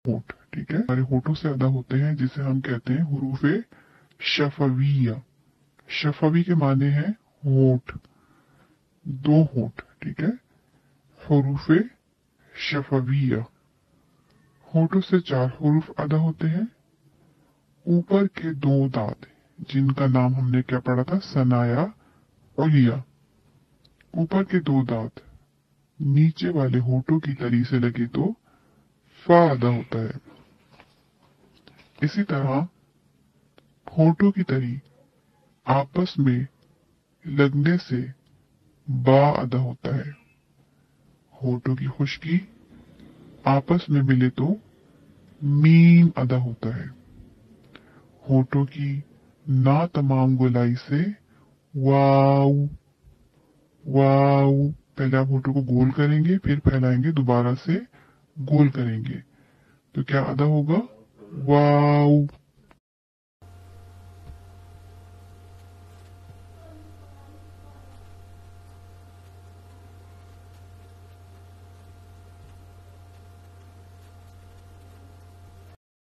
होठ। ठीक है, हमारे होठों से अदा होते हैं जिसे हम कहते हैं हुरूफे शफविया। शफवी के माने हैं होठ, दो होठ। ठीक है, हुरूफे शफविया। होठों से 4 हुरूफ अदा होते हैं। ऊपर के 2 दांत जिनका नाम हमने क्या पढ़ा था, सनाया उलिया। ऊपर के 2 दांत नीचे वाले होठों की तली से लगे तो फा अदा होता है। इसी तरह होठों की तली आपस में लगने से बा अदा होता है। होठों की खुश्की आपस में मिले तो मीम अदा होता है। होठों की ना तमाम गोलाई से वाव। वाव, पहले आप होठों को गोल करेंगे, फिर फैलाएंगे, दोबारा से गोल करेंगे, तो क्या अदा होगा, वाव।